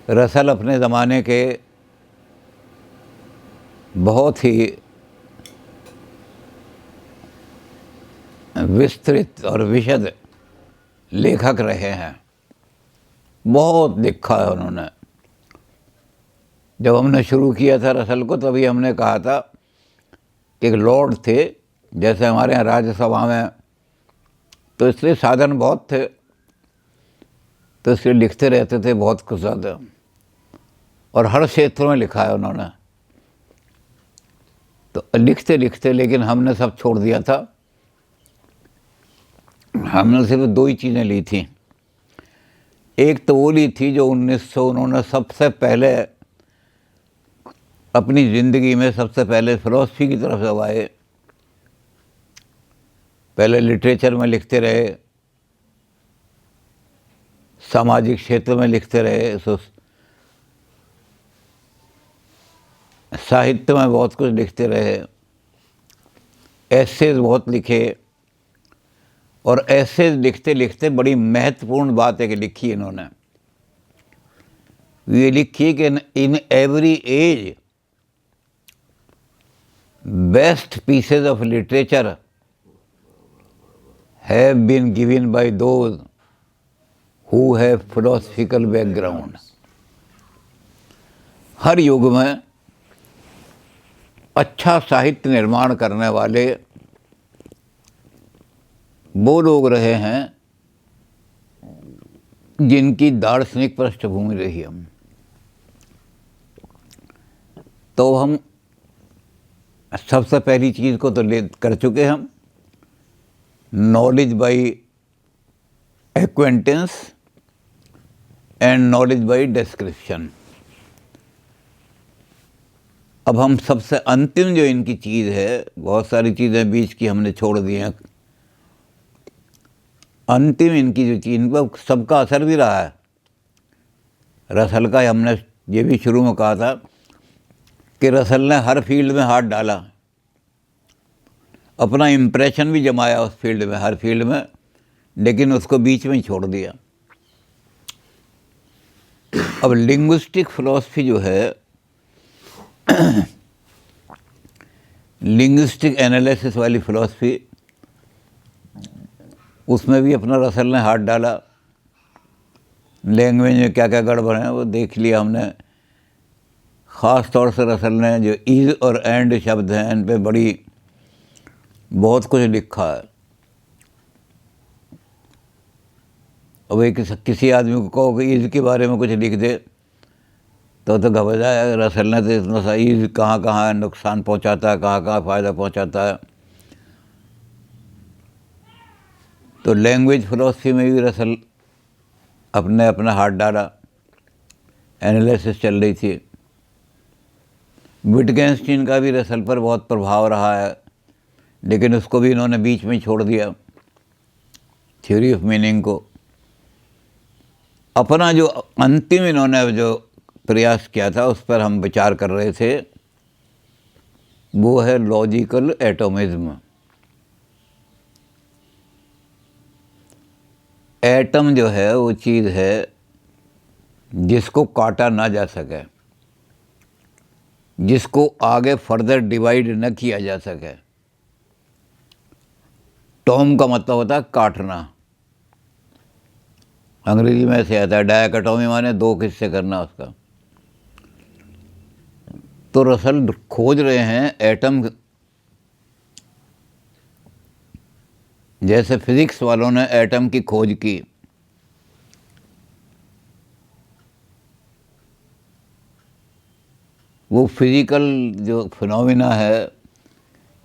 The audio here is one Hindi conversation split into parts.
रसल अपने ज़माने के बहुत ही विस्तृत और विशद लेखक रहे हैं। बहुत लिखा है उन्होंने। जब हमने शुरू किया था रसल को, तभी हमने कहा था कि एक लॉर्ड थे, जैसे हमारे यहाँ राज्यसभा में, तो इसलिए साधन बहुत थे, तो इसलिए लिखते रहते थे बहुत कुछ ज़्यादा, और हर क्षेत्र में लिखा है उन्होंने। तो लिखते लिखते लेकिन हमने सब छोड़ दिया था। हमने सिर्फ दो ही चीज़ें ली थी। एक तो वो ली थी जो 1900 उन्होंने सबसे पहले अपनी ज़िंदगी में सबसे पहले फ़िलॉसफी की तरफ जब आए। पहले लिटरेचर में लिखते रहे, सामाजिक क्षेत्र में लिखते रहे, साहित्य में बहुत कुछ लिखते रहे, एसेज बहुत लिखे, और एसेज लिखते लिखते बड़ी महत्वपूर्ण बात है कि लिखी इन्होंने। ये लिखी कि in every age best pieces of literature have been given by those who have philosophical background। हर युग में अच्छा साहित्य निर्माण करने वाले वो लोग रहे हैं जिनकी दार्शनिक पृष्ठभूमि रही। हम तो हम सबसे पहली चीज़ को तो ले कर चुके हम, knowledge by acquaintance and knowledge by description. अब हम सबसे अंतिम जो इनकी चीज़ है, बहुत सारी चीज़ें बीच की हमने छोड़ दी हैं, अंतिम इनकी जो चीज़, इन पर सबका असर भी रहा है। रसल का हमने ये भी शुरू में कहा था कि रसल ने हर फील्ड में हाथ डाला, अपना इम्प्रेशन भी जमाया उस फील्ड में, हर फील्ड में, लेकिन उसको बीच में ही छोड़ दिया। अब लिंग्विस्टिक फिलॉसफी जो है, लिंग्विस्टिक एनालिसिस वाली फिलॉसफी, उसमें भी अपना रसल ने हाथ डाला। लैंग्वेज में क्या क्या गड़बड़ है वो देख लिया हमने। ख़ास तौर से रसल ने जो इज़ और एंड शब्द हैं, इन पे बड़ी बहुत कुछ लिखा है। अब एक किसी आदमी को कहो कि ईज़ के बारे में कुछ लिख दे तो घबरा है। रसल ने तो इतना सा ईज़ कहाँ कहाँ नुकसान पहुँचाता है, कहाँ कहाँ फ़ायदा पहुँचाता है। तो लैंग्वेज फिलॉसफी में भी रसल अपने अपना हाथ डाला, एनालिसिस चल रही थी। विटगेंस्टीन का भी रसल पर बहुत प्रभाव रहा है, लेकिन उसको भी इन्होंने बीच में छोड़ दिया, थ्योरी ऑफ मीनिंग को। अपना जो अंतिम इन्होंने जो प्रयास किया था उस पर हम विचार कर रहे थे, वो है लॉजिकल एटोमिज्म। एटम जो है वो चीज़ है जिसको काटा ना जा सके, जिसको आगे फर्दर डिवाइड न किया जा सके। टॉम का मतलब होता है काटना, अंग्रेजी में ऐसे आता है डायकोटोमी, माने दो हिस्से करना उसका। तो रसल खोज रहे हैं एटम, जैसे फिजिक्स वालों ने एटम की खोज की, वो फिजिकल जो फिनोमिना है,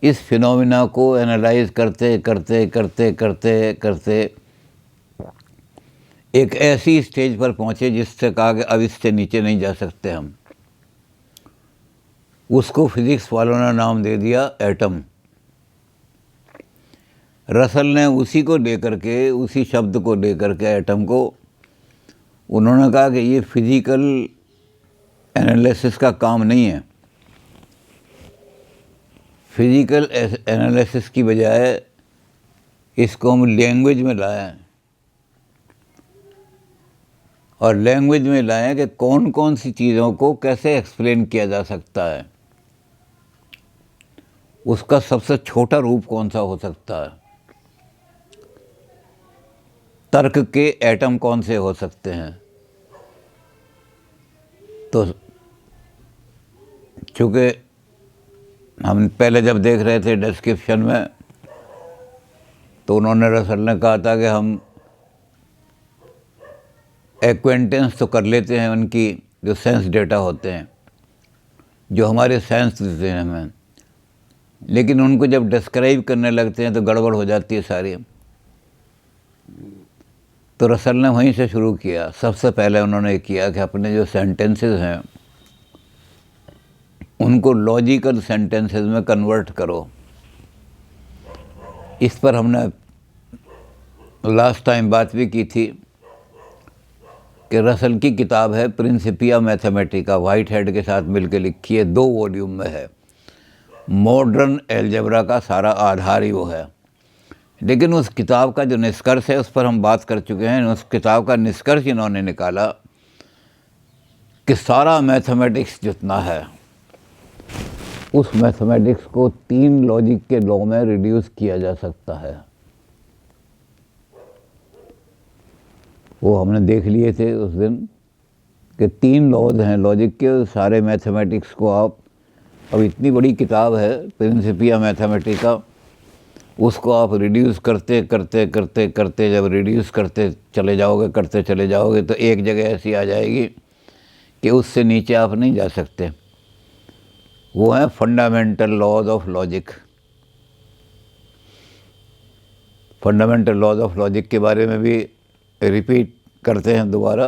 इस फिनोमिना को एनालाइज करते करते करते करते करते एक ऐसी स्टेज पर पहुँचे जिससे कहा कि अब इससे नीचे नहीं जा सकते हम। उसको फिजिक्स वालों ने नाम दे दिया एटम। रसल ने उसी को लेकर के, उसी शब्द को लेकर के एटम को, उन्होंने कहा कि ये फिजिकल एनालिसिस का काम नहीं है। फिजिकल एनालिसिस की बजाय इसको हम लैंग्वेज में लाएं। और लैंग्वेज में लाएं कि कौन कौन सी चीज़ों को कैसे एक्सप्लेन किया जा सकता है, उसका सबसे छोटा रूप कौन सा हो सकता है, तर्क के एटम कौन से हो सकते हैं। तो चूँकि हम पहले जब देख रहे थे डिस्क्रिप्शन में, तो उन्होंने रसल ने कहा था कि हम एक्वेंटेंस तो कर लेते हैं उनकी जो सेंस डेटा होते हैं, जो हमारे सेंस देते हैं हमें, लेकिन उनको जब डिस्क्राइब करने लगते हैं तो गड़बड़ हो जाती है सारी। तो रसल ने वहीं से शुरू किया। सबसे पहले उन्होंने किया कि अपने जो सेंटेंसेस हैं उनको लॉजिकल सेंटेंसेस में कन्वर्ट करो। इस पर हमने लास्ट टाइम बात भी की थी कि रसल की किताब है प्रिंसिपिया मैथमेटिका, वाइट हेड के साथ मिलकर लिखी है, 2 वॉल्यूम में है। मॉडर्न एलजेब्रा का सारा आधार ही वो है। लेकिन उस किताब का जो निष्कर्ष है उस पर हम बात कर चुके हैं। उस किताब का निष्कर्ष इन्होंने निकाला कि सारा मैथमेटिक्स जितना है उस मैथमेटिक्स को 3 लॉजिक के लॉ में रिड्यूस किया जा सकता है। वो हमने देख लिए थे उस दिन कि 3 लॉज हैं लॉजिक के। सारे मैथमेटिक्स को आप, अब इतनी बड़ी किताब है प्रिंसिपिया मैथमेटिका, उसको आप रिड्यूस करते करते करते करते जब रिड्यूस करते चले जाओगे तो एक जगह ऐसी आ जाएगी कि उससे नीचे आप नहीं जा सकते। वो है fundamental laws of logic. Fundamental laws of logic के बारे में भी रिपीट करते हैं दोबारा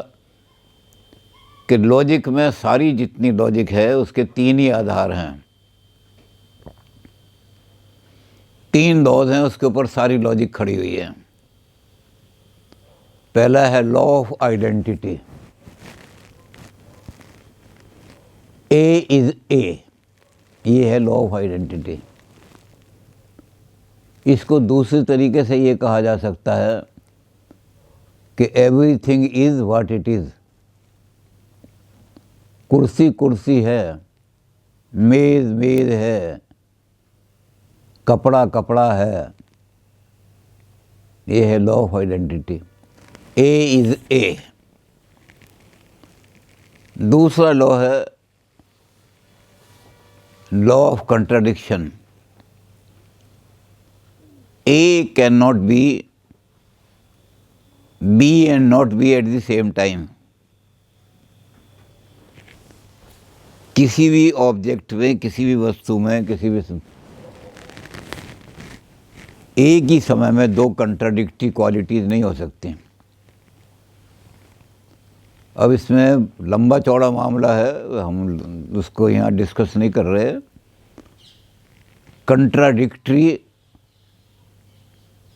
कि लॉजिक में सारी जितनी लॉजिक है उसके 3 ही आधार हैं, 3 लॉज हैं, उसके ऊपर सारी लॉजिक खड़ी हुई है। पहला है law of identity, A is a, ये है लॉ ऑफ आइडेंटिटी। इसको दूसरे तरीके से ये कहा जा सकता है कि everything is what it is. कुर्सी कुर्सी है, मेज मेज है, कपड़ा कपड़ा है, ये है law of identity. A is a. दूसरा लॉ है law of contradiction. A can not be and not be at the same time. किसी भी ऑब्जेक्ट में, किसी भी वस्तु में, किसी भी एक ही समय में 2 कंट्राडिक्टरी क्वालिटीज़ नहीं हो सकती। अब इसमें लंबा चौड़ा मामला है, हम उसको यहाँ डिस्कस नहीं कर रहे। कंट्राडिक्टरी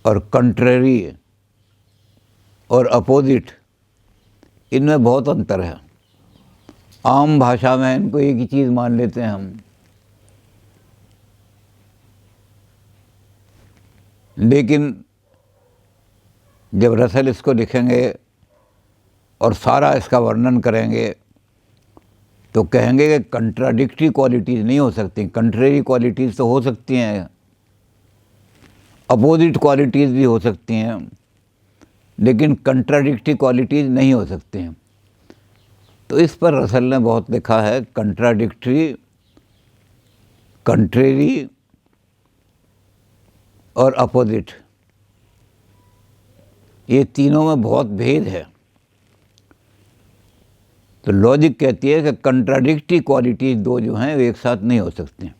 और कंट्रेरी और अपोजिट, इनमें बहुत अंतर है। आम भाषा में इनको एक ही चीज़ मान लेते हैं हम, लेकिन जब रसल इसको लिखेंगे और सारा इसका वर्णन करेंगे तो कहेंगे कि कंट्राडिक्टरी क्वालिटीज़ नहीं हो सकती, कंट्रेरी क्वालिटीज़ तो हो सकती हैं, अपोजिट क्वालिटीज़ भी हो सकती हैं, लेकिन कंट्राडिक्टरी क्वालिटीज़ नहीं हो सकती हैं। तो इस पर रसल ने बहुत लिखा है। कंट्राडिक्टरी, कंट्रेरी और अपोजिट, ये तीनों में बहुत भेद है। तो लॉजिक कहती है कि कंट्राडिक्टरी क्वालिटीज़ 2 जो हैं वो एक साथ नहीं हो सकती,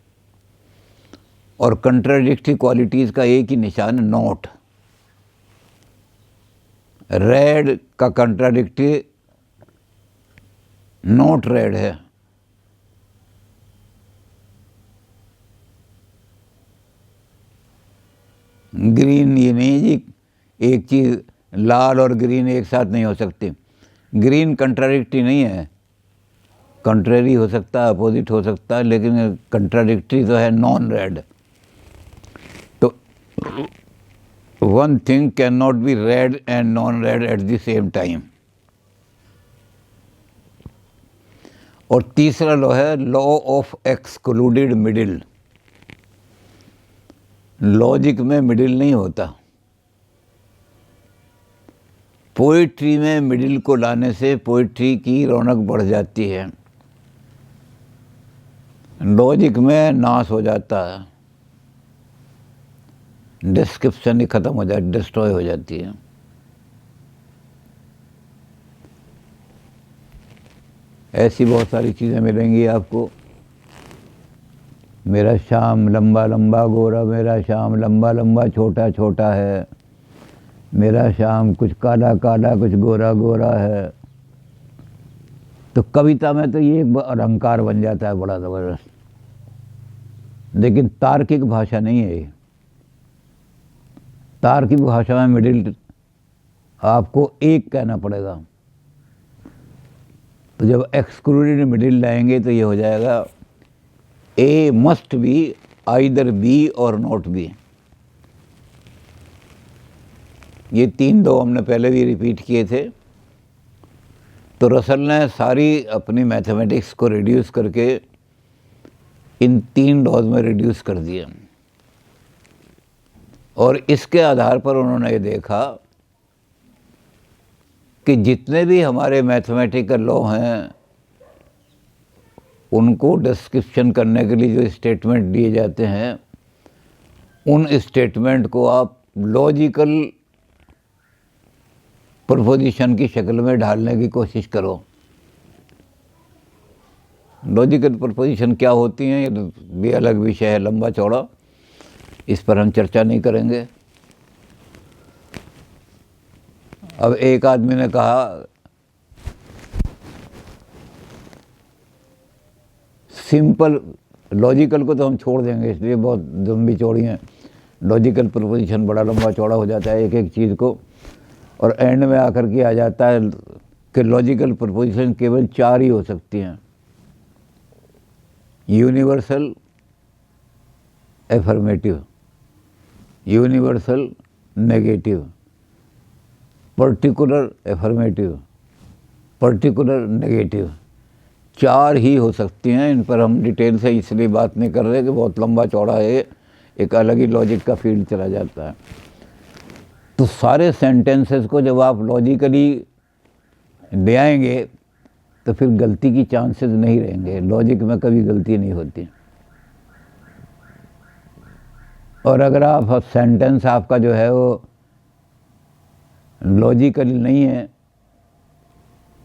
और कंट्राडिक्टरी क्वालिटीज़ का एक ही निशान नॉट। रेड का कंट्राडिक्टरी नॉट रेड है, ग्रीन ये नहीं जी, एक चीज़ लाल और ग्रीन एक साथ नहीं हो सकती। ग्रीन कंट्राडिक्टरी नहीं है, कंट्रेरी हो सकता है, अपोजिट हो सकता है, लेकिन कंट्राडिक्टरी तो है नॉन रेड। तो one thing can not be red and non red at the same time. और तीसरा लॉ है law of excluded middle. Logic में मिडिल नहीं होता। पोइट्री में मिडिल को लाने से पोइट्री की रौनक बढ़ जाती है, लॉजिक में नाश हो जाता है, डिस्क्रिप्शन ही खत्म हो जाती, डिस्ट्रॉय हो जाती है। ऐसी बहुत सारी चीज़ें मिलेंगी आपको। मेरा श्याम लंबा लंबा गोरा, मेरा श्याम लंबा लंबा छोटा छोटा है, मेरा श्याम कुछ काला काला कुछ गोरा गोरा है। तो कविता में तो ये अलंकार बन जाता है बड़ा ज़बरदस्त, लेकिन तार्किक भाषा नहीं है ये। तार्किक भाषा में मिडिल आपको एक कहना पड़ेगा। तो जब एक्सक्लूडेड मिडिल लाएंगे तो ये हो जाएगा ए मस्ट बी आइदर बी और नॉट बी। ये 3 दो हमने पहले भी रिपीट किए थे। तो रसल ने सारी अपनी मैथमेटिक्स को रिड्यूस करके इन 3 लॉज में रिड्यूस कर दिया, और इसके आधार पर उन्होंने ये देखा कि जितने भी हमारे मैथमेटिकल लॉ हैं उनको डिस्क्रिप्शन करने के लिए जो स्टेटमेंट दिए जाते हैं, उन स्टेटमेंट को आप लॉजिकल प्रोपोजिशन की शक्ल में ढालने की कोशिश करो। लॉजिकल प्रोपोजिशन क्या होती हैं ये भी अलग विषय है, लंबा चौड़ा, इस पर हम चर्चा नहीं करेंगे। अब एक आदमी ने कहा सिंपल, लॉजिकल को तो हम छोड़ देंगे इसलिए बहुत लंबी चौड़ी हैं, लॉजिकल प्रोपोजिशन बड़ा लंबा चौड़ा हो जाता है एक एक चीज़ को, और एंड में आकर के आ जाता है कि लॉजिकल प्रोपोजिशन केवल 4 ही हो सकती हैं, universal, affirmative, universal negative, particular affirmative, particular negative. 4 ही हो सकती हैं। इन पर हम डिटेल से इसलिए बात नहीं कर रहे कि बहुत लंबा चौड़ा है, एक अलग ही लॉजिक का फील्ड चला जाता है। तो सारे सेंटेंसेस को जब आप लॉजिकली ले आएंगे तो फिर गलती की चांसेस नहीं रहेंगे। लॉजिक में कभी गलती नहीं होती। और अगर आप सेंटेंस आपका जो है वो लॉजिकली नहीं है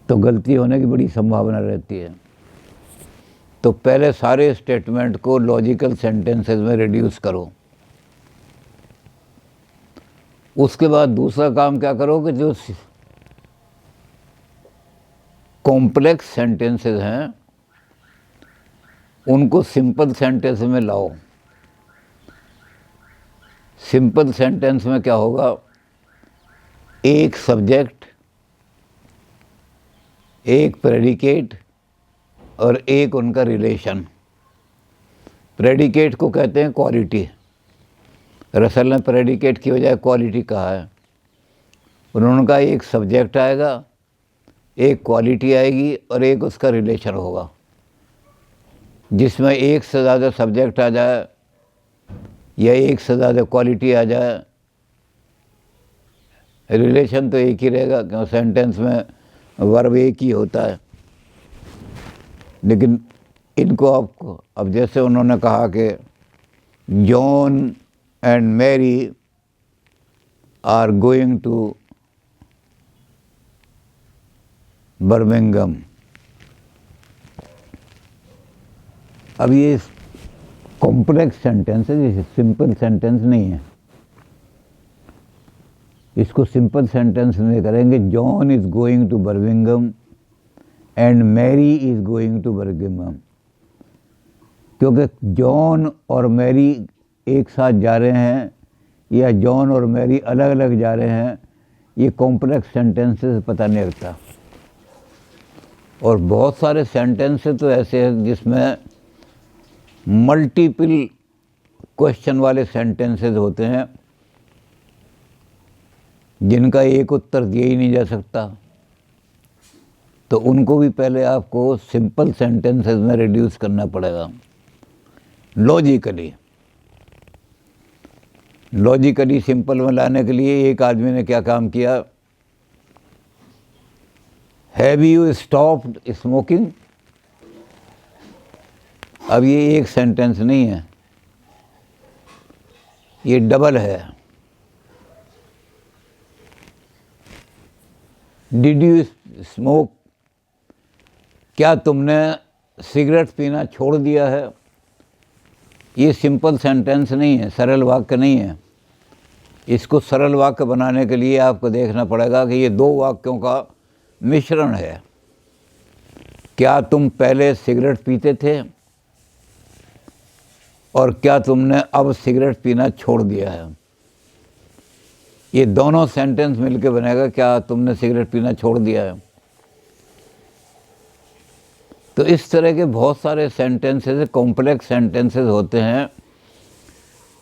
तो गलती होने की बड़ी संभावना रहती है। तो पहले सारे स्टेटमेंट को लॉजिकल सेंटेंसेस में रिड्यूस करो। उसके बाद दूसरा काम क्या करो कि जो कॉम्प्लेक्स सेंटेंसेस हैं उनको सिंपल सेंटेंस में लाओ। सिंपल सेंटेंस में क्या होगा, एक सब्जेक्ट, एक प्रेडिकेट और एक उनका रिलेशन। प्रेडिकेट को कहते हैं क्वालिटी। रसल ने प्रेडिकेट की बजाय क्वालिटी कहा है। उन्होंने कहा एक सब्जेक्ट आएगा, एक क्वालिटी आएगी और एक उसका रिलेशन होगा। जिसमें एक से ज़्यादा सब्जेक्ट आ जाए या एक से ज़्यादा क्वालिटी आ जाए, रिलेशन तो एक ही रहेगा क्योंकि सेंटेंस में वर्ब एक ही होता है। लेकिन इनको आपको, अब जैसे उन्होंने कहा कि John and Mary are going to Birmingham. अब ये कॉम्प्लेक्स सेंटेंस है, जैसे सिंपल सेंटेंस नहीं है। इसको सिंपल सेंटेंस में करेंगे, John is going to Birmingham and Mary is going to Birmingham. क्योंकि जॉन और मैरी एक साथ जा रहे हैं या जॉन और मैरी अलग अलग जा रहे हैं, ये कॉम्प्लेक्स सेंटेंसेस पता नहीं लगता। और बहुत सारे सेंटेंसेस तो ऐसे हैं जिसमें मल्टीपल क्वेश्चन वाले सेंटेंसेस होते हैं जिनका एक उत्तर दिया ही नहीं जा सकता। तो उनको भी पहले आपको सिंपल सेंटेंसेस में रिड्यूस करना पड़ेगा। लॉजिकली सिंपल में लाने के लिए एक आदमी ने क्या काम किया, हैव यू स्टॉप्ड स्मोकिंग। अब ये एक सेंटेंस नहीं है, ये डबल है। डिड यू स्मोक, क्या तुमने सिगरेट पीना छोड़ दिया है। ये सिंपल सेंटेंस नहीं है, सरल वाक्य नहीं है। इसको सरल वाक्य बनाने के लिए आपको देखना पड़ेगा कि ये दो वाक्यों का मिश्रण है। क्या तुम पहले सिगरेट पीते थे और क्या तुमने अब सिगरेट पीना छोड़ दिया है। ये दोनों सेंटेंस मिलके बनेगा, क्या तुमने सिगरेट पीना छोड़ दिया है। तो इस तरह के बहुत सारे सेंटेंसेस, कॉम्प्लेक्स सेंटेंसेस होते हैं।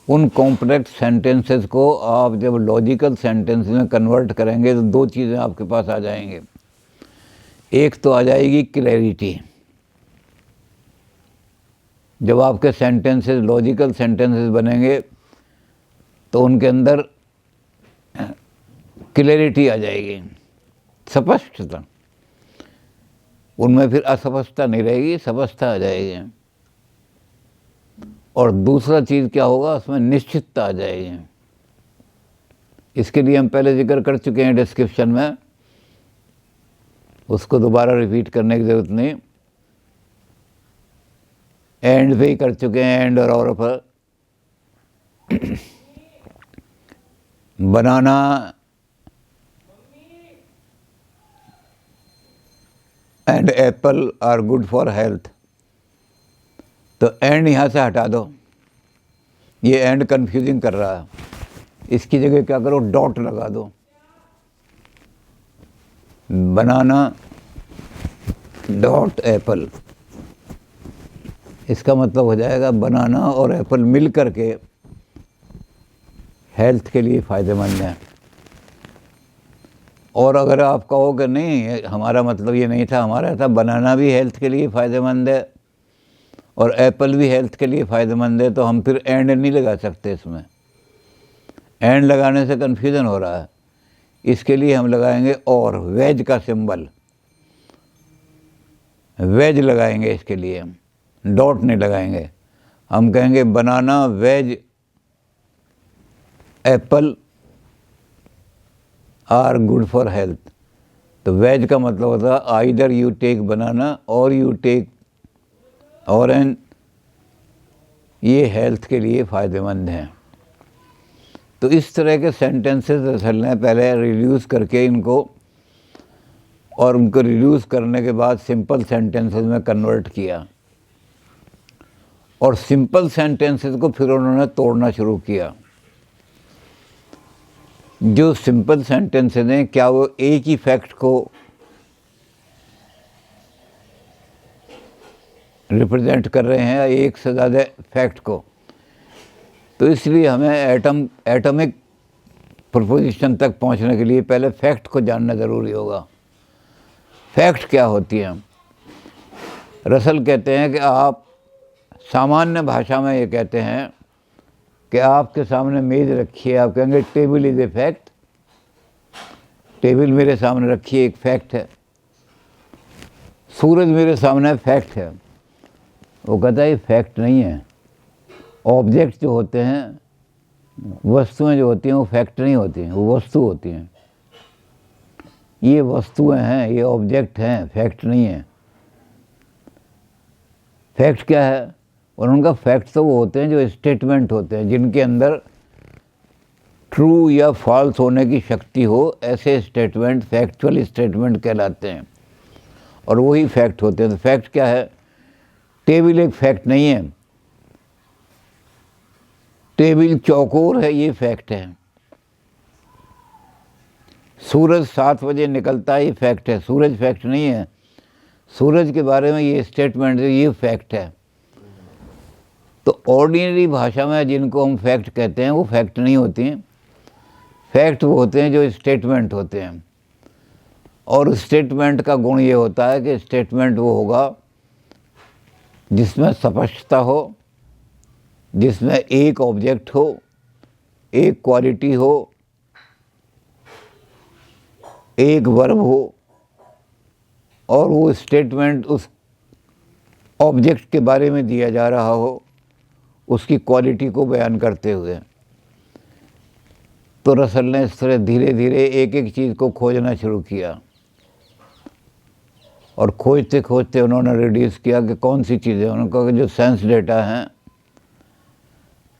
उन कॉम्प्लेक्स सेंटेंसेस को आप जब लॉजिकल सेंटेंस में कन्वर्ट करेंगे तो दो चीज़ें आपके पास आ जाएंगे। एक तो आ जाएगी क्लैरिटी। जब आपके सेंटेंसेस लॉजिकल सेंटेंसेस बनेंगे तो उनके अंदर क्लैरिटी आ जाएगी, स्पष्टता। उनमें फिर अस्पष्टता नहीं रहेगी, स्पष्टता आ जाएगी। और दूसरा चीज़ क्या होगा, उसमें निश्चितता आ जाएगी। इसके लिए हम पहले जिक्र कर चुके हैं डिस्क्रिप्शन में, उसको दोबारा रिपीट करने की ज़रूरत नहीं। एंड पे ही कर चुके हैं, एंड और पर। Banana and apple are good for health. तो एंड यहाँ से हटा दो, ये एंड कंफ्यूजिंग कर रहा है। इसकी जगह क्या करो, डॉट लगा दो। बनाना डॉट एप्पल, इसका मतलब हो जाएगा बनाना और एप्पल मिल करके हेल्थ के लिए फ़ायदेमंद है। और अगर आप कहो कि नहीं, हमारा मतलब ये नहीं था, हमारा था बनाना भी हेल्थ के लिए फ़ायदेमंद है और एप्पल भी हेल्थ के लिए फ़ायदेमंद है, तो हम फिर एंड नहीं लगा सकते। इसमें एंड लगाने से कन्फ्यूज़न हो रहा है। इसके लिए हम लगाएंगे और, वेज का सिंबल, वेज लगाएंगे। इसके लिए डॉट नहीं लगाएंगे। हम कहेंगे बनाना वेज apple are good for health. तो वेज का मतलब होता है आइदर यू टेक बनाना और यू टेक ऑरेंज, ये हेल्थ के लिए फ़ायदेमंद हैं। तो इस तरह के सेंटेंसेस असल ने पहले रिड्यूस करके इनको, और उनको रिड्यूस करने के बाद सिंपल सेंटेंसेस में कन्वर्ट किया। और सिंपल सेंटेंसेस को फिर उन्होंने तोड़ना शुरू किया। जो सिंपल सेंटेंसेस हैं, क्या वो एक ही फैक्ट को रिप्रेजेंट कर रहे हैं या एक से ज़्यादा फैक्ट को। तो इसलिए हमें एटॉमिक प्रोपोजिशन तक पहुंचने के लिए पहले फैक्ट को जानना ज़रूरी होगा। फैक्ट क्या होती हैं। रसल कहते हैं कि आप सामान्य भाषा में ये कहते हैं कि आपके सामने मेज़ रखी है, आप कहेंगे table is a fact. Table मेरे सामने रखी है, एक फैक्ट है। सूरज मेरे सामने फैक्ट है। वो कहता है ये फैक्ट नहीं है। ऑब्जेक्ट जो होते हैं, वस्तुएं जो होती हैं, वो फैक्ट नहीं होती हैं, वो वस्तु होती हैं। ये वस्तुएं हैं, ये ऑब्जेक्ट हैं, फैक्ट नहीं है। फैक्ट क्या है? और उनका फैक्ट तो वो होते हैं जो स्टेटमेंट होते हैं, जिनके अंदर ट्रू या फॉल्स होने की शक्ति हो, ऐसे स्टेटमेंट फैक्चुअल स्टेटमेंट कहलाते हैं। और वही फैक्ट होते हैं। तो फैक्ट क्या है? टेबल एक फैक्ट नहीं है। टेबल चौकोर है, ये फैक्ट है। सूरज 7 बजे निकलता है, ये फैक्ट है। सूरज फैक्ट नहीं है। सूरज के बारे में ये स्टेटमेंट है, ये फैक्ट है। तो ऑर्डिनरी भाषा में जिनको हम फैक्ट कहते हैं, वो फैक्ट नहीं होती हैं। फैक्ट वो होते हैं जो स्टेटमेंट होते हैं। और स्टेटमेंट का गुण ये होता है कि स्टेटमेंट वो होगा जिसमें स्पष्टता हो, जिसमें एक ऑब्जेक्ट हो, एक क्वालिटी हो, एक वर्ब हो, और वो स्टेटमेंट उस ऑब्जेक्ट के बारे में दिया जा रहा हो, उसकी क्वालिटी को बयान करते हुए। तो रसल ने इस तरह धीरे धीरे एक एक चीज़ को खोजना शुरू किया, और खोजते खोजते उन्होंने रिड्यूस किया कि कौन सी चीज़ें। उन्होंने कहा कि जो सेंस डेटा हैं,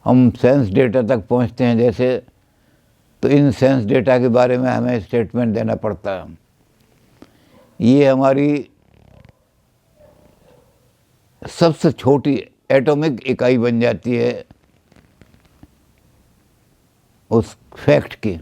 हम सेंस डेटा तक पहुंचते हैं जैसे, तो इन सेंस डेटा के बारे में हमें स्टेटमेंट देना पड़ता है। ये हमारी सबसे छोटी एटॉमिक इकाई बन जाती है उस फैक्ट की।